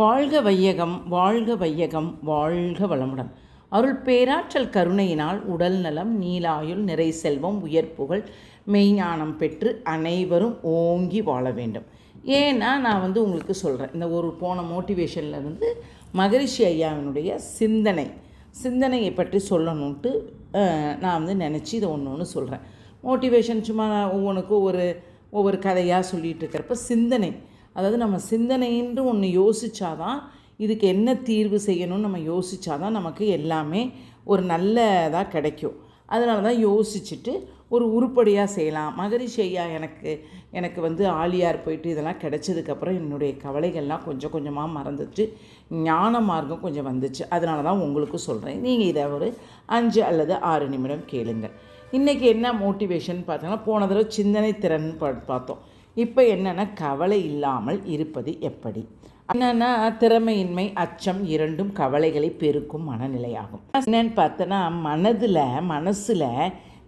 வாழ்க வையகம், வாழ்க வையகம், வாழ்க வளமுடன். அருள் பேராற்றல் கருணையினால் உடல் நலம், நீலாயுள், நிறை செல்வம், உயர்ப்புகள், மெய்ஞானம் பெற்று அனைவரும் ஓங்கி வாழ வேண்டும். ஏன்னா நான் உங்களுக்கு சொல்கிறேன், இந்த ஒரு போன மோட்டிவேஷன்லேருந்து மகரிஷி ஐயாவினுடைய சிந்தனையை பற்றி சொல்லணுன்ட்டு நான் நினச்சி இதை ஒன்று சொல்கிறேன். மோட்டிவேஷன் சும்மா ஒவ்வொன்றுக்கும் ஒவ்வொரு கதையாக சொல்லிகிட்டு இருக்கிறப்ப சிந்தனை, அதாவது நம்ம சிந்தனைன்று ஒன்று யோசித்தாதான் இதுக்கு என்ன தீர்வு செய்யணும்னு நம்ம யோசித்தாதான் நமக்கு எல்லாமே ஒரு நல்லதாக கிடைக்கும். அதனால தான் யோசிச்சுட்டு ஒரு உருப்படியாக செய்யலாம். மகரிஷி ஐயா எனக்கு ஆலியார் போயிட்டு இதெல்லாம் கிடைச்சதுக்கப்புறம் என்னுடைய கவலைகள்லாம் கொஞ்சம் கொஞ்சமாக மறந்துச்சு, ஞான மார்க்கம் கொஞ்சம் வந்துச்சு. அதனால தான் உங்களுக்கு சொல்கிறேன். நீங்கள் இதை ஒரு 5 அல்லது 6 நிமிடம் கேளுங்கள். இன்றைக்கி என்ன மோட்டிவேஷன் பார்த்தோன்னா, போன தடவை சிந்தனை திறன் பார்த்தோம். இப்போ என்னென்னா, கவலை இல்லாமல் இருப்பது எப்படி? என்னென்னா, திறமையின்மை, அச்சம் இரண்டும் கவலைகளை பெருக்கும் மனநிலையாகும். என்னென்னு பார்த்தோன்னா, மனசில்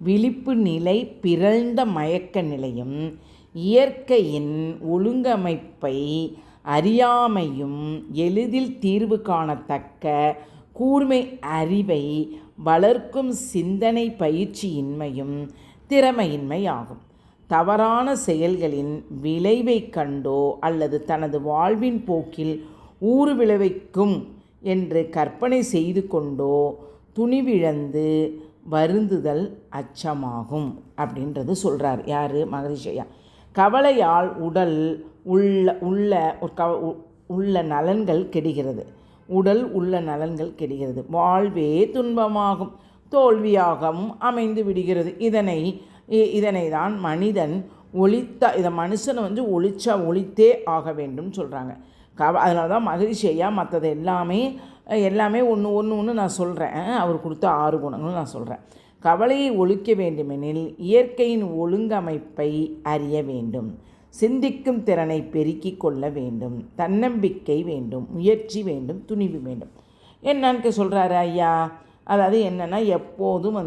விழிப்பு நிலை, பிறழ்ந்த மயக்க நிலையும், இயற்கையின் ஒழுங்கமைப்பை அறியாமையும், எளிதில் தீர்வு காணத்தக்க கூர்மை அறிவை வளர்க்கும் சிந்தனை பயிற்சியின்மையும் திறமையின்மை ஆகும். தவறான செயல்களின் விளைவை கண்டோ அல்லது தனது வாழ்வின் போக்கில் ஊறு விளைவிக்கும் என்று கற்பனை செய்து கொண்டோ துணிவிழந்து வருந்துதல் அச்சமாகும் அப்படின்றது சொல்கிறார். யார்? மகரிஷி ஐயா. கவலையால் உள்ள நலன்கள் கெடுகிறது. வாழ்வே துன்பமாகும், தோல்வியாகவும் அமைந்து விடுகிறது. இதனை தான் மனிதன் மனுஷனை ஒழித்தே ஆக வேண்டும் சொல்கிறாங்க. அதனால தான் மகரிஷி ஐயா மற்றது எல்லாமே ஒன்று நான் சொல்கிறேன். அவர் கொடுத்த 6 குணங்களும் நான் சொல்கிறேன். கவலையை ஒழிக்க வேண்டுமெனில் இயற்கையின் ஒழுங்கமைப்பை அறிய வேண்டும், சிந்திக்கும் திறனை பெருக்கிக் கொள்ள வேண்டும், தன்னம்பிக்கை வேண்டும், முயற்சி வேண்டும், துணிவு வேண்டும். என்னன்னு சொல்கிறாரு ஐயா. அதாவது என்னென்னா, எப்போதும்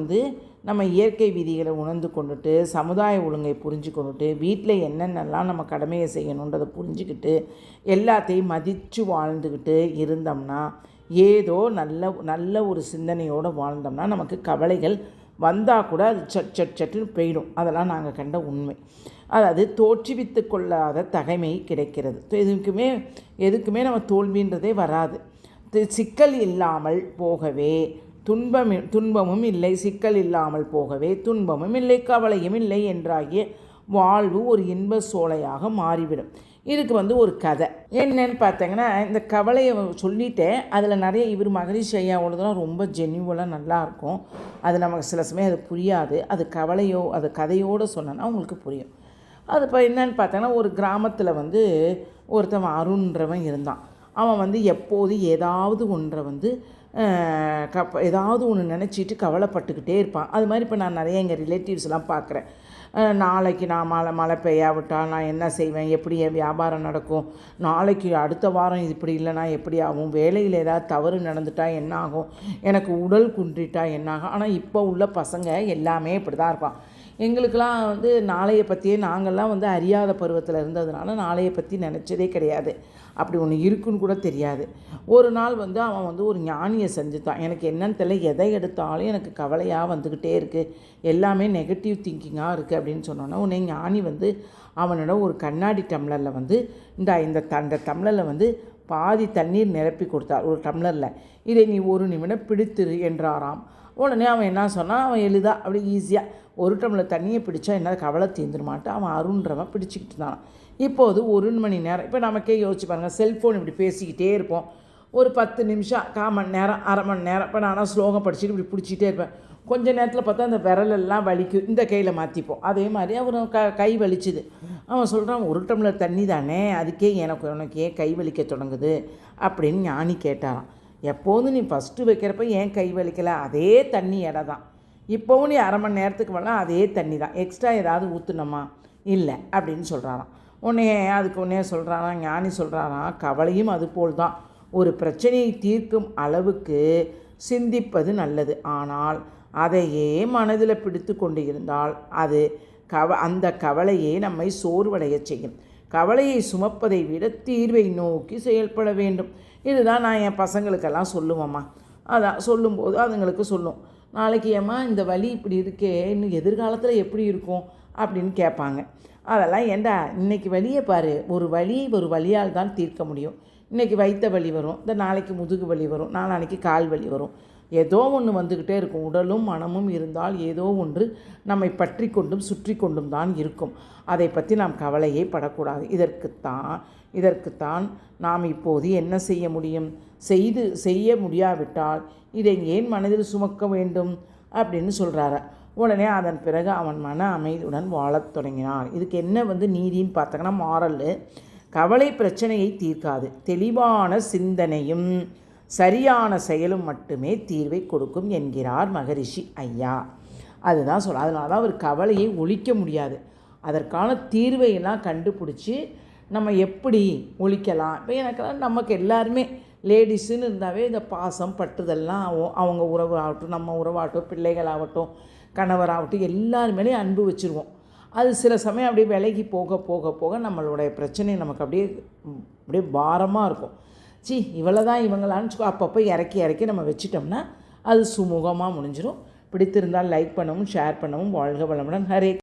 நம்ம இயற்கை விதிகளை உணர்ந்து கொண்டுட்டு, சமுதாய ஒழுங்கை புரிஞ்சு கொண்டுட்டு, வீட்டில் என்னென்னலாம் நம்ம கடமையை செய்யணுன்றதை புரிஞ்சுக்கிட்டு, எல்லாத்தையும் மதித்து வாழ்ந்துக்கிட்டு இருந்தோம்னா, ஏதோ நல்ல ஒரு சிந்தனையோடு வாழ்ந்தோம்னா, நமக்கு கவலைகள் வந்தால் கூட அது சட்டுன்னு போயிடும். அதெல்லாம் நாங்கள் கண்ட உண்மை. அதாவது தோற்றுவித்து கொள்ளாத தகைமை கிடைக்கிறது. எதுக்குமே நம்ம தோல்வின்றதே வராது. சிக்கல் இல்லாமல் போகவே துன்பமும் இல்லை, சிக்கல் இல்லாமல் போகவே துன்பமும் இல்லை, கவலையும் இல்லை என்றாகிய வாழ்வு ஒரு இன்ப சோலையாக மாறிவிடும். இதுக்கு ஒரு கதை என்னன்னு பார்த்தீங்கன்னா, இந்த கவலையை சொல்லிட்டேன். அதில் நிறைய மகரிஷி ஐயாவோடதெல்லாம் ரொம்ப ஜென்யூவலாக நல்லாயிருக்கும். அது நமக்கு சில சமயம் அது புரியாது. அது கதையோடு சொன்னோன்னா உங்களுக்கு புரியும். அது இப்போ என்னன்னு பார்த்தோன்னா, ஒரு கிராமத்தில் ஒருத்தவன் அருண்ன்றவன் இருந்தான். அவன் எப்போது ஏதாவது ஒன்று நினச்சிட்டு கவலைப்பட்டுக்கிட்டே இருப்பான். அது மாதிரி இப்போ நான் நிறைய எங்கள் ரிலேட்டிவ்ஸ்லாம் பார்க்குறேன். நாளைக்கு நான் மழை பெய்யாவிட்டால் நான் என்ன செய்வேன், எப்படி என் வியாபாரம் நடக்கும், நாளைக்கு அடுத்த வாரம் இப்படி இல்லைனா எப்படி ஆகும், வேலையில் ஏதாவது தவறு நடந்துட்டால் என்ன ஆகும், எனக்கு உடல் குன்றிட்டா என்ன ஆகும். ஆனால் இப்போ உள்ள பசங்க எல்லாமே இப்படி தான் இருப்பான். எங்களுக்கெல்லாம் நாளையை பற்றியே நாங்கள்லாம் அறியாத பருவத்தில் இருந்ததுனால நாளையை பற்றி நினச்சதே கிடையாது. அப்படி ஒன்று இருக்குன்னு கூட தெரியாது. ஒரு நாள் அவன் ஒரு ஞானியை செஞ்சுட்டான். எனக்கு என்னன்னு தெரியல, எதை எடுத்தாலும் எனக்கு கவலையாக வந்துக்கிட்டே இருக்குது, எல்லாமே நெகட்டிவ் திங்கிங்காக இருக்குது அப்படின்னு சொன்னோன்னா, உடனே ஞானி அவனோட ஒரு கண்ணாடி டம்ளரில் இந்த டம்ளரில் பாதி தண்ணீர் நிரப்பி கொடுத்தார். ஒரு டம்ளரில் இதை நீ 1 நிமிடம் பிடித்திரு என்றாராம். உடனே அவன் என்ன சொன்னான், அவன் எளிதாக அப்படி ஈஸியாக 1 டம்ளர் தண்ணியை பிடிச்சா என்ன கவலை தீர்ந்துருமான்ட்டு அவன் அருண்றவன் பிடிச்சிக்கிட்டு இருந்தான். இப்போது 1 மணி நேரம், இப்போ நமக்கே யோசிச்சு பாருங்கள், செல்ஃபோன் இப்படி பேசிக்கிட்டே இருப்போம். ஒரு 10 நிமிஷம், 1/4 மணி நேரம், அரை மணி நேரம். இப்போ நானும் ஸ்லோகம் படிச்சுட்டு இப்படி பிடிச்சிட்டே இருப்பேன். கொஞ்ச நேரத்தில் பார்த்தா அந்த விரலெல்லாம் வலிக்கும், இந்த கையில் மாற்றிப்போம். அதே மாதிரி அவன் கை வலிச்சுது. அவன் சொல்கிறான், 1 டம்ளர் தண்ணி தானே, அதுக்கே உனக்கு ஏன் கை வலிக்க தொடங்குது அப்படின்னு ஞானி கேட்டாராம். எப்போதும் நீ ஃபஸ்ட்டு வைக்கிறப்ப ஏன் கை வலிக்கலை, அதே தண்ணி எடை தான். இப்போவும் நீ அரை மணி நேரத்துக்கு வரலாம், அதே தண்ணி தான், எக்ஸ்ட்ரா ஏதாவது ஊற்றுனமா இல்லை அப்படின்னு சொல்கிறாராம். உடனே சொல்கிறாராம் ஞானி சொல்கிறாராம், கவலையும் அதுபோல் தான். ஒரு பிரச்சனையை தீர்க்கும் அளவுக்கு சிந்திப்பது நல்லது. ஆனால் அதையே மனதில் பிடித்து கொண்டு இருந்தால் அந்த கவலையே நம்மை சோர்வடைய செய்யும். கவலையை சுமப்பதை விட தீர்வை நோக்கி செயல்பட வேண்டும். இதுதான் நான் என் பசங்களுக்கெல்லாம் சொல்லுவேம்மா. அதான் சொல்லும்போது அதுங்களுக்கு சொல்லும், நாளைக்கு ஏம்மா இந்த வலி இப்படி இருக்கே, இன்னும் எதிர்காலத்தில் எப்படி இருக்கும் அப்படின்னு கேட்பாங்க. அதெல்லாம் ஏண்டா இன்றைக்கி வலியை பாரு, ஒரு வலியால் தான் தீர்க்க முடியும். இன்றைக்கி வயிற்று வலி வரும், இந்த நாளைக்கு முதுகு வலி வரும், நாளைக்கு கால் வலி வரும், ஏதோ ஒன்று வந்துக்கிட்டே இருக்கும். உடலும் மனமும் இருந்தால் ஏதோ ஒன்று நம்மை பற்றி கொண்டும் சுற்றி கொண்டும் தான் இருக்கும். அதை பற்றி நாம் கவலையே படக்கூடாது. இதற்குத்தான் நாம் இப்போது என்ன செய்ய முடியும்? செய்ய முடியாவிட்டால் இதை ஏன் மனதில் சுமக்க வேண்டும் அப்படின்னு சொல்கிறாரு. உடனே அதன் பிறகு அவன் மன அமைதியுடன் வாழத் தொடங்கினான். இதுக்கு என்ன நீதின்னு பார்த்தோங்கன்னா, மாறல், கவலை பிரச்சனையை தீர்க்காது. தெளிவான சிந்தனையும் சரியான செயலும் மட்டுமே தீர்வை கொடுக்கும் என்கிறார் மகரிஷி ஐயா. அதுதான் அதனால தான் அவர் கவலையை ஒழிக்க முடியாது. அதற்கான தீர்வையெல்லாம் கண்டுபிடிச்சி நம்ம எப்படி ஒழிக்கலாம். இப்போ எனக்கெல்லாம் நமக்கு எல்லாருமே லேடிஸுன்னு இருந்தாவே இந்த பாசம் பட்டுதெல்லாம் அவங்க உறவு ஆகட்டும், நம்ம உறவாகட்டும், பிள்ளைகளாகட்டும், கணவராகட்டும், எல்லாருமேலேயும் அன்பு வச்சுருவோம். அது சில சமயம் அப்படியே விலகி போக போக போக நம்மளுடைய பிரச்சனை நமக்கு அப்படியே பாரமாக இருக்கும். இவ்வளோ தான் இவங்களான்னு அப்பப்போ இறக்கி நம்ம வச்சிட்டோம்னா அது சுமூகமாக முடிஞ்சிடும். பிடித்திருந்தால் லைக் பண்ணவும், ஷேர் பண்ணவும். வாழ்க வளமுடன். ஹரே